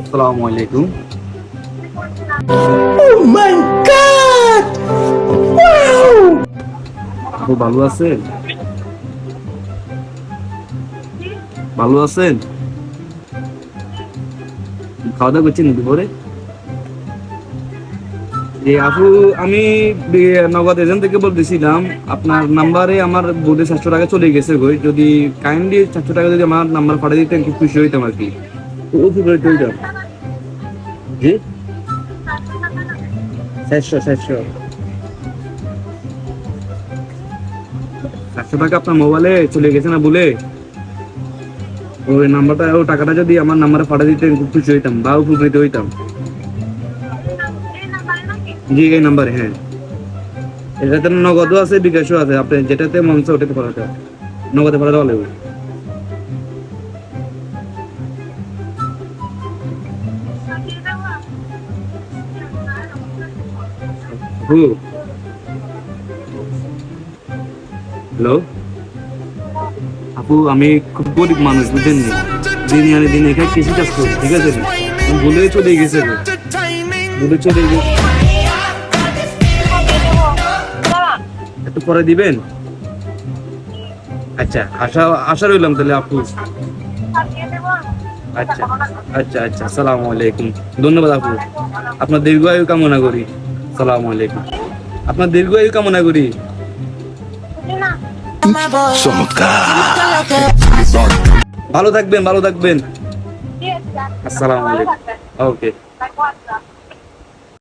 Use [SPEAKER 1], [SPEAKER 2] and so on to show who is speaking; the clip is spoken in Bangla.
[SPEAKER 1] আসসালামু আলাইকুম।
[SPEAKER 2] Oh my God! Wow!
[SPEAKER 1] আপু ভালো আছেন? ভালো আছেন? খাওয়া দাওয়া করছেন দুপুরে? আপু, আমি নগদ এজেন্ট থেকে বলতেছিলাম। আপনার নাম্বারে আমার বোধে 700 টাকা চলে গেছে গই। যদি কাইন্ডলি 700 টাকা যদি আমার নাম্বার পাঠিয়ে দিতেন খুব খুশি হইতাম আর কি। তো উপকারিত হইতাম। জি, 700 টাকা আপনার মোবাইলে চলে গেছে না বলে, ওই নাম্বারটা ও টাকাটা যদি আমার নাম্বারে পাঠিয়ে দিতেন খুব খুশি হইতাম বা উপকৃত হইতাম। জি, এই নাম্বারে, হ্যাঁ। এটাতে নগদও আছে, বিকাশও আছে। আপনি যেটাতে মন চায় ওটাতে পাঠাতে হবে। নগদে পাঠাতে ভালো হবে। আপু, হ্যালো। আপু, আমি খুব গরিব মানুষ, বুঝেন নি। দিন আনে দিন এখানে কৃষি কাজ করি, ঠিক আছে? বলে চলে গেছে গো। বলে চলে গেছে। একটু পরে দিবেন? আচ্ছা, আশা আশা রইলাম তাহলে আপু। আচ্ছা, আচ্ছা, আচ্ছা, আসসালামু আলাইকুম। ধন্যবাদ আপু। আপনার দীর্ঘায়ু কামনা করি। আসসালামু আলাইকুম। আপনার দীর্ঘায়ু কামনা করি। ভালো থাকবেন, ভালো থাকবেন। আসসালামু আলাইকুম। ওকে।